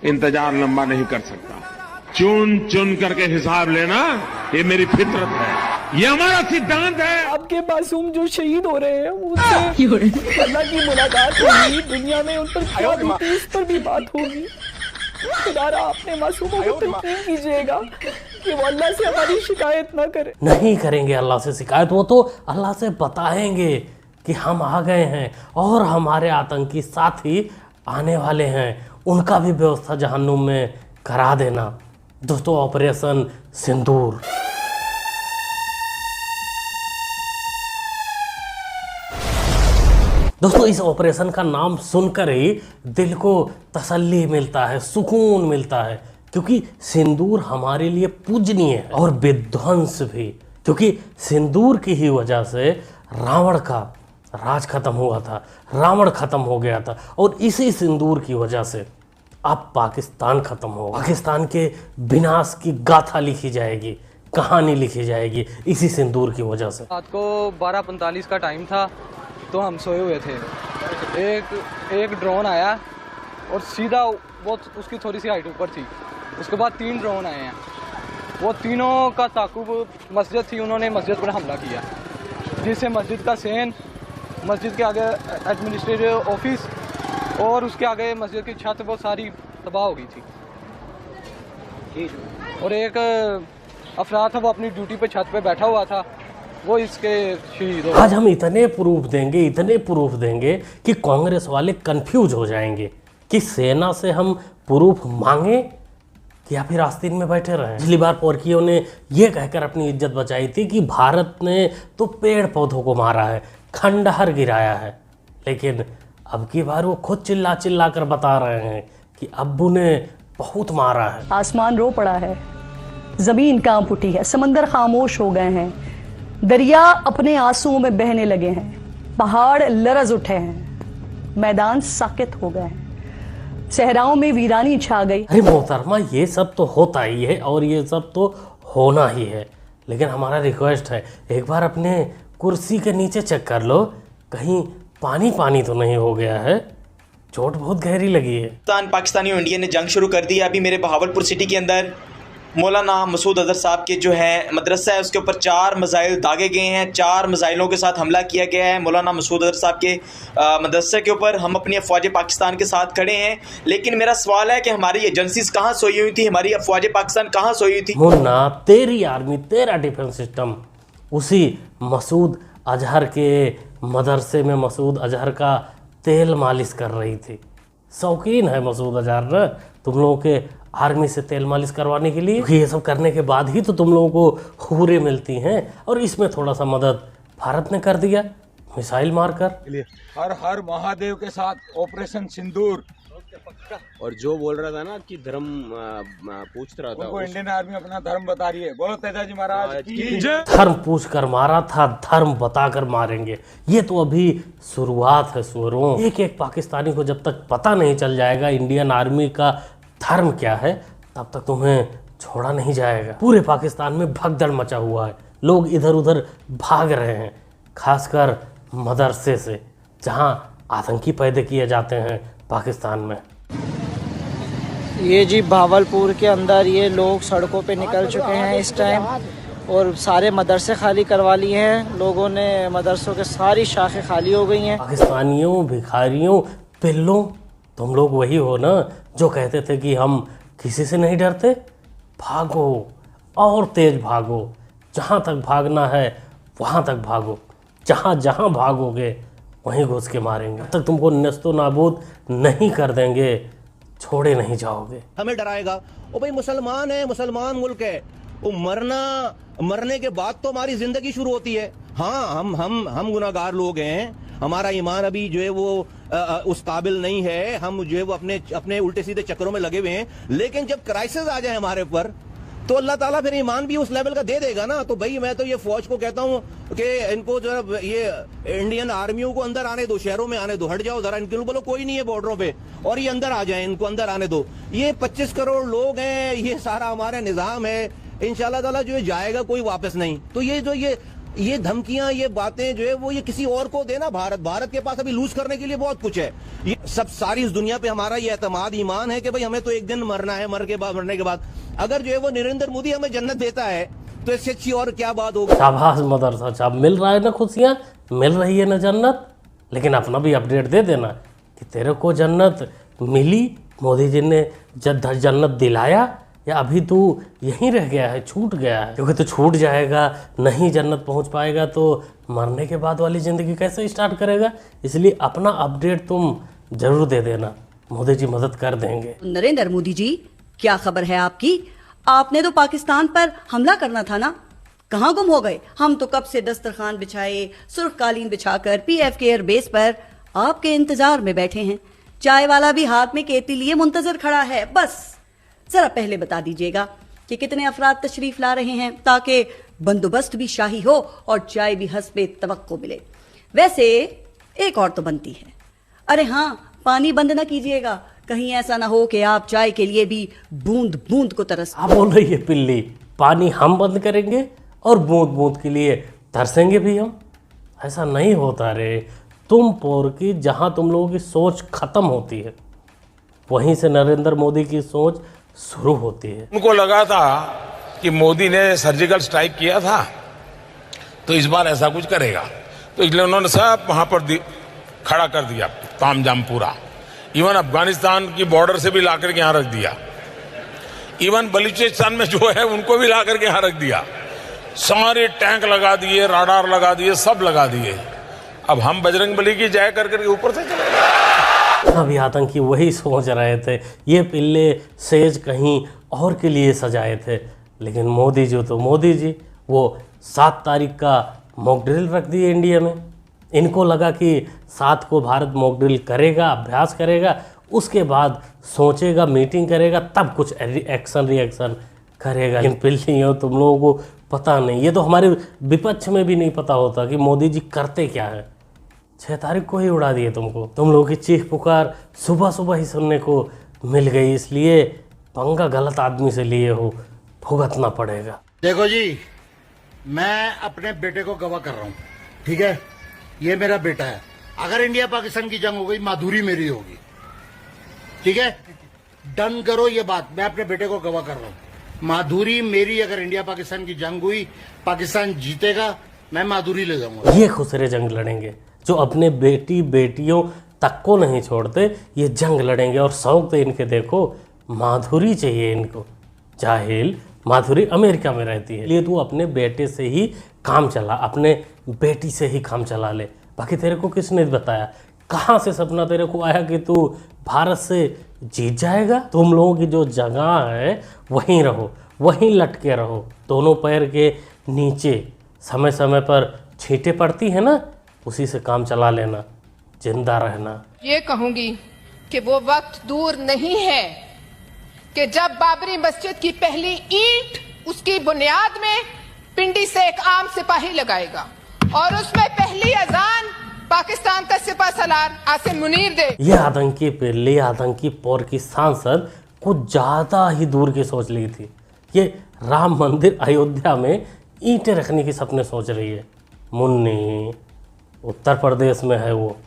इंतजार लंबा नहीं कर सकता। चुन चुन करके हिसाब लेना ये मेरी फितरत है, ये हमारा सिद्धांत है। आपके मासूम जो शहीद हो रहे हैं उनसे अल्लाह की मुलाकात होगी, दुनिया में उन पर क्या बीती इस पर भी बात होगी। खुदारा अपने मासूमों को तस्लीम कीजिएगा कि वो अल्लाह से हमारी शिकायत ना करे। नहीं करेंगे अल्लाह से शिकायत, वो तो अल्लाह से बताएंगे कि हम आ गए हैं और हमारे आतंकी साथी आने वाले हैं, उनका भी व्यवस्था जहन्नुम में करा देना। दोस्तों, ऑपरेशन सिंदूर। दोस्तों, इस ऑपरेशन का नाम सुनकर ही दिल को तसल्ली मिलता है, सुकून मिलता है, क्योंकि सिंदूर हमारे लिए पूजनीय है और विध्वंस भी, क्योंकि सिंदूर की ही वजह से रावण का राज खत्म हुआ था, रावण खत्म हो गया था, और इसी सिंदूर की वजह से अब पाकिस्तान खत्म हो, पाकिस्तान के विनाश की गाथा लिखी जाएगी, कहानी लिखी जाएगी इसी सिंदूर की वजह से। रात को 12:45 का टाइम था, तो हम सोए हुए थे। एक ड्रोन आया और सीधा वो उसकी थोड़ी सी हाइट ऊपर थी। उसके बाद 3 ड्रोन आए हैं, वो तीनों का ताकुब मस्जिद थी, उन्होंने मस्जिद पर हमला किया, जिससे मस्जिद का सेन, मस्जिद के आगे एडमिनिस्ट्रेटिव ऑफिस और उसके आगे मस्जिद की छत वो सारी तबाह हो गई थी। और एक अफराद था, वो अपनी ड्यूटी पे छत पे बैठा हुआ था, वो इसके शहीद हो। आज हम इतने प्रूफ देंगे कि कांग्रेस वाले कंफ्यूज हो जाएंगे कि सेना से हम प्रूफ मांगे या फिर आस्तीन में बैठे रहे। पिछली बार पोर्कियों ने ये कहकर अपनी इज्जत बचाई थी कि भारत ने तो पेड़ पौधों को मारा है, खंडहर गिराया है, लेकिन अब की बार वो खुद चिल्ला कर बता रहे हैं कि अब्बू ने बहुत मारा है। आसमान रो पड़ा है, जमीन कांप उठी है, समंदर खामोश हो गए हैं, दरिया अपने आंसुओं में बहने लगे हैं, पहाड़ लरज उठे हैं, मैदान साकित हो गए हैं, सहराओं में वीरानी छा गई। अरे मोहतरमा, ये सब तो होता ही है और ये सब तो होना ही है, लेकिन हमारा रिक्वेस्ट है एक बार अपने कुर्सी के नीचे चेक कर लो, कहीं पानी तो नहीं हो गया है, चोट बहुत गहरी लगी है। पाकिस्तानी और इंडिया ने जंग शुरू कर दी है। अभी मेरे बहावलपुर सिटी के अंदर मौलाना मसूद अजहर साहब के जो है मदरसा है, उसके ऊपर 4 मिसाइल दागे गए हैं, 4 मिसाइलों के साथ हमला किया गया है मौलाना मसूद अजहर साहब के मदरसे के ऊपर। हम अपनी अफवाज पाकिस्तान के साथ खड़े हैं, लेकिन मेरा सवाल है कि हमारी एजेंसीज कहाँ सोई हुई थी, हमारी अफवाज पाकिस्तान कहाँ सोई हुई थी? मुन्ना, तेरी आर्मी, तेरा डिफेंस सिस्टम उसी मसूद अजहर के मदरसे में मसूद अजहर का तेल मालिश कर रही थी। शौकीन है मसूद अजहर ना तुम लोगों के आर्मी से तेल मालिश करवाने के लिए, क्योंकि ये सब करने के बाद ही तो तुम लोगों को हुर्रे मिलती हैं, और इसमें थोड़ा सा मदद भारत ने कर दिया मिसाइल मारकर। हर हर महादेव के साथ ऑपरेशन सिंदूर। और जो बोल रहा था ना कि धर्म पूछ रहा था, उनको इंडियन आर्मी अपना धर्म बता रही है। बोलो तेजाजी महाराज की जय। धर्म पूछ कर मारा था, धर्म बताकर मारेंगे, ये तो अभी शुरुआत है सुअरों। एक पाकिस्तानी को जब तक पता नहीं चल जाएगा इंडियन आर्मी का धर्म क्या है, तब तक तुम्हें छोड़ा नहीं जाएगा। पूरे पाकिस्तान में भगदड़ मचा हुआ है, लोग इधर उधर भाग रहे हैं, खासकर मदरसे से जहां आतंकी पैदा किए जाते हैं पाकिस्तान में। ये जी भावलपुर के अंदर ये लोग सड़कों पे निकल चुके हैं इस टाइम, और सारे मदरसे खाली करवा लिए हैं लोगों ने, मदरसों के सारी शाखें खाली हो गई हैं। पाकिस्तानियों, भिखारियों, पिल्लों, तुम लोग वही हो ना जो कहते थे कि हम किसी से नहीं डरते। भागो और तेज भागो, जहाँ तक भागना है वहाँ तक भागो, जहाँ भागोगे वहीं घुस के मारेंगे, तब तक तुमको नस्तो नाबूद नहीं कर देंगे, छोड़े नहीं जाओगे। हमें डराएगा, ओ भाई मुसलमान है, मुसलमान मुल्क है, वो मरने के बाद तो हमारी जिंदगी शुरू होती है। हाँ, हम गुनाहगार लोग हैं, हमारा ईमान अभी जो है वो उस काबिल नहीं है, हम जो है वो अपने उल्टे सीधे चक्करों में लगे हुए हैं, लेकिन जब क्राइसिस आ जाए हमारे ऊपर तो अल्लाह ताला फिर ईमान भी उस लेवल का दे देगा ना। तो भाई मैं तो ये फौज को कहता हूँ कि इनको जो है ये इंडियन आर्मियों को अंदर आने दो, शहरों में आने दो, हट जाओ जरा, इनके बोलो कोई नहीं है बॉर्डरों पे, और ये अंदर आ जाए, इनको अंदर आने दो। ये 25 करोड़ लोग हैं, ये सारा हमारा निजाम है, इंशाल्लाह ताला जो है जाएगा कोई वापस नहीं। तो ये जो ये धमकियां, ये बातें जो है वो ये किसी और को देना। भारत के पास अभी लूज करने के लिए बहुत कुछ है। ये सब सारी इस दुनिया पे हमारा ये एतमाद ईमान है कि भाई हमें तो एक दिन मरना है, मरने के बाद अगर जो है वो नरेंद्र मोदी हमें जन्नत देता है तो इससे अच्छी और क्या बात होगी। शाबाश मदरसा साहब, मिल रहा है ना खुशियाँ, मिल रही है ना जन्नत। लेकिन अपना भी अपडेट दे देना कि तेरे को जन्नत मिली, मोदी जी ने जन्नत दिलाया, या अभी तू यहीं रह गया है, छूट गया है। क्योंकि तू छूट जाएगा, नहीं जन्नत पहुंच पाएगा तो मरने के बाद वाली ज़िंदगी कैसे स्टार्ट करेगा। इसलिए अपना अपडेट तुम जरूर दे देना, मोदी जी मदद कर देंगे। नरेंद्र मोदी जी, क्या खबर है आपकी? आपने तो पाकिस्तान पर हमला करना था ना, कहाँ गुम हो गए? हम तो कब से दस्तरखान बिछाए, सुर्ख कालीन बिछाकर PF के एयरबेस पर आपके इंतजार में बैठे हैं। चाय वाला भी हाथ में केतली लिए मुंतजर खड़ा है। बस जरा पहले बता दीजिएगा कि कितने अफराद तशरीफ ला रहे हैं, ताकि बंदोबस्त भी शाही हो और चाय भी हस्बे तवक्को मिले। वैसे एक और तो बनती है, अरे हाँ, पानी बंद ना कीजिएगा, कहीं ऐसा ना हो कि आप चाय के लिए भी बूंद बूंद को तरस। आप बोल रही है पिल्ली, पानी हम बंद करेंगे और बूंद बूंद के लिए तरसेंगे भी हम? ऐसा नहीं होता रे। तुम पोर की जहाँ तुम लोगों की सोच खत्म होती है, वहीं से नरेंद्र मोदी की सोच शुरू होती है। उनको लगा था कि मोदी ने सर्जिकल स्ट्राइक किया था तो इस बार ऐसा कुछ करेगा, तो इसलिए उन्होंने सब वहां पर खड़ा कर दिया, तामझाम पूरा। इवन अफगानिस्तान की बॉर्डर से भी लाकर के यहाँ रख दिया, इवन बलूचिस्तान में जो है उनको भी लाकर के यहाँ रख दिया। सारे टैंक लगा दिए, राडार लगा दिए, सब लगा दिए। अब हम बजरंगबली की जय कर करके ऊपर से चले। अभी आतंकी वही सोच रहे थे, ये पिल्ले सेज कहीं और के लिए सजाए थे। लेकिन मोदी जी वो 7 तारीख का मॉक ड्रिल रख दिए इंडिया में। इनको लगा कि 7 को भारत मॉक ड्रिल करेगा, अभ्यास करेगा, उसके बाद सोचेगा, मीटिंग करेगा, तब कुछ रिएक्शन करेगा। लेकिन पिल्लियों, तुम लोगों को पता नहीं, ये तो हमारे विपक्ष में भी नहीं पता होता कि मोदी जी करते क्या है। 6 तारीख को ही उड़ा दिए तुमको। तुम लोगों की चीख पुकार सुबह ही सुनने को मिल गई, इसलिए पंगा गलत आदमी से लिए हो, भुगतना पड़ेगा। देखो जी, मैं अपने बेटे को गवाह कर रहा हूँ, ठीक है? ये मेरा बेटा है। अगर इंडिया पाकिस्तान की जंग हो गई, माधुरी मेरी होगी, ठीक है? डन करो ये बात, मैं अपने बेटे को गवाह कर रहा हूँ, माधुरी मेरी। अगर इंडिया पाकिस्तान की जंग हुई, पाकिस्तान जीतेगा, मैं माधुरी ले जाऊंगा। ये खुसरे जंग लड़ेंगे जो अपने बेटियों तक को नहीं छोड़ते, ये जंग लड़ेंगे। और शौक तो इनके देखो, माधुरी चाहिए इनको। जाहिल, माधुरी अमेरिका में रहती है, इसलिए तू अपने बेटे से ही काम चला, अपने बेटी से ही काम चला ले। बाकी तेरे को किसने बताया? कहाँ से सपना तेरे को आया कि तू भारत से जीत जाएगा? तुम लोगों की जो जगह है वहीं रहो, वहीं लटके रहो, दोनों पैर के नीचे। समय समय पर छींटे पड़ती है ना, उसी से काम चला लेना, जिंदा रहना। ये कहूंगी कि वो वक्त दूर नहीं है कि जब बाबरी मस्जिद की पहली ईंट उसकी बुनियाद में पिंडी से एक आम सिपाही लगाएगा और उसमें पहली अजान पाकिस्तान का सिपह सलार आसिम मुनीर दे। ये आतंकी पिल्ली, आतंकी पोर की सांसद कुछ ज्यादा ही दूर की सोच ली थी। ये राम मंदिर अयोध्या में ईंटें रखने की सपने सोच रही है। मुन्नी उत्तर प्रदेश में है, वो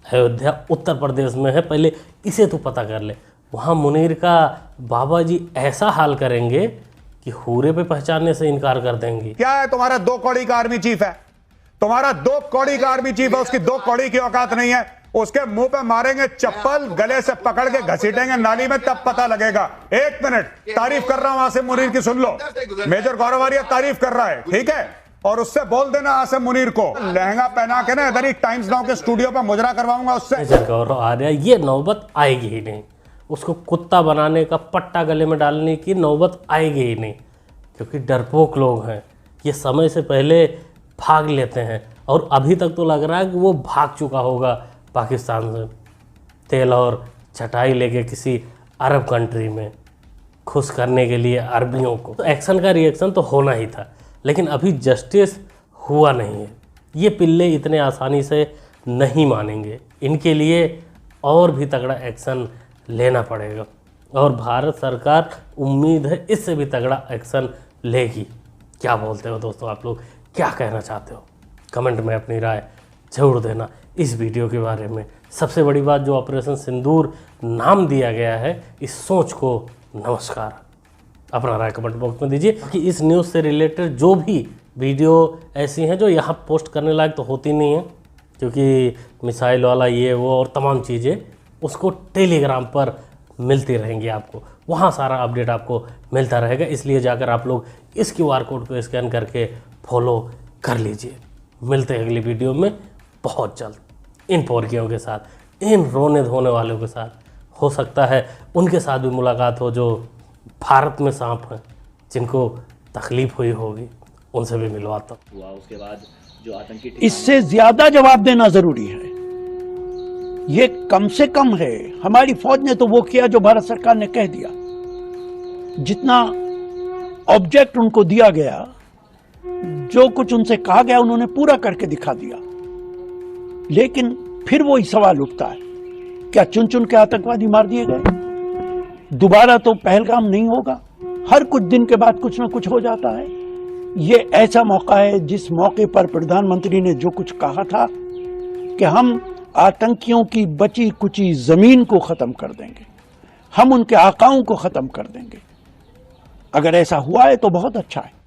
अयोध्या उत्तर प्रदेश में है, पहले इसे तू पता कर ले। वहाँ मुनीर का बाबा जी ऐसा हाल करेंगे कि हूरे पे पहचानने से इनकार कर देंगे। क्या है तुम्हारा 2 कौड़ी का आर्मी चीफ है, तुम्हारा 2 कौड़ी का आर्मी चीफ है, उसकी 2 कौड़ी की औकात नहीं है। उसके मुंह पे मारेंगे चप्पल, गले से पकड़ के घसीटेंगे नाली में, तब पता लगेगा। 1 मिनट, तारीफ कर रहा हूं आसिम मुनीर की, सुन लो। मेजर गौरव आर्य तारीफ कर रहा है, ठीक है? और उससे बोल देना आसिम मुनीर को लहंगा पहना के ना इधर ही टाइम्स नाउ के स्टूडियो पर मुजरा करवाऊंगा उससे। मेजर गौरव आर्य, ये नौबत आएगी ही नहीं। उसको कुत्ता बनाने का पट्टा गले में डालने की नौबत आएगी ही नहीं, क्योंकि डरपोक लोग हैं। ये समय से पहले भाग लेते हैं और अभी तक तो लग रहा है कि वो भाग चुका होगा पाकिस्तान से, तेल और चटाई लेके किसी अरब कंट्री में खुश करने के लिए अरबियों को। तो एक्शन का रिएक्शन तो होना ही था, लेकिन अभी जस्टिस हुआ नहीं है। ये पिल्ले इतने आसानी से नहीं मानेंगे, इनके लिए और भी तगड़ा एक्शन लेना पड़ेगा। और भारत सरकार उम्मीद है इससे भी तगड़ा एक्शन लेगी। क्या बोलते हो दोस्तों आप लोग? क्या कहना चाहते हो? कमेंट में अपनी राय जरूर देना इस वीडियो के बारे में। सबसे बड़ी बात, जो ऑपरेशन सिंदूर नाम दिया गया है, इस सोच को नमस्कार। अपना राय कमेंट बॉक्स में दीजिए कि इस न्यूज़ से रिलेटेड जो भी वीडियो ऐसी हैं जो यहाँ पोस्ट करने लायक तो होती नहीं है, क्योंकि मिसाइल वाला ये वो और तमाम चीज़ें उसको टेलीग्राम पर मिलती रहेंगी आपको, वहाँ सारा अपडेट आपको मिलता रहेगा। इसलिए जाकर आप लोग इस QR कोड को स्कैन करके फॉलो कर लीजिए। मिलते हैं अगली वीडियो में बहुत जल्द, इन पोरकियों के साथ, इन रोने धोने वालों के साथ। हो सकता है उनके साथ भी मुलाकात हो जो भारत में सांप हैं, जिनको तकलीफ हुई होगी, उनसे भी मिलवाता हुआ। उसके बाद जो आतंकी इससे ज्यादा जवाब देना जरूरी है। ये कम से कम है। हमारी फौज ने तो वो किया जो भारत सरकार ने कह दिया। जितना ऑब्जेक्ट उनको दिया गया, जो कुछ उनसे कहा गया, उन्होंने पूरा करके दिखा दिया। लेकिन फिर वही सवाल उठता है, क्या चुन चुन के आतंकवादी मार दिए गए? दोबारा तो पहलगाम नहीं होगा। हर कुछ दिन के बाद कुछ ना कुछ हो जाता है। ये ऐसा मौका है जिस मौके पर प्रधानमंत्री ने जो कुछ कहा था कि हम आतंकियों की बची कुची जमीन को खत्म कर देंगे, हम उनके आकाओं को खत्म कर देंगे, अगर ऐसा हुआ है तो बहुत अच्छा है।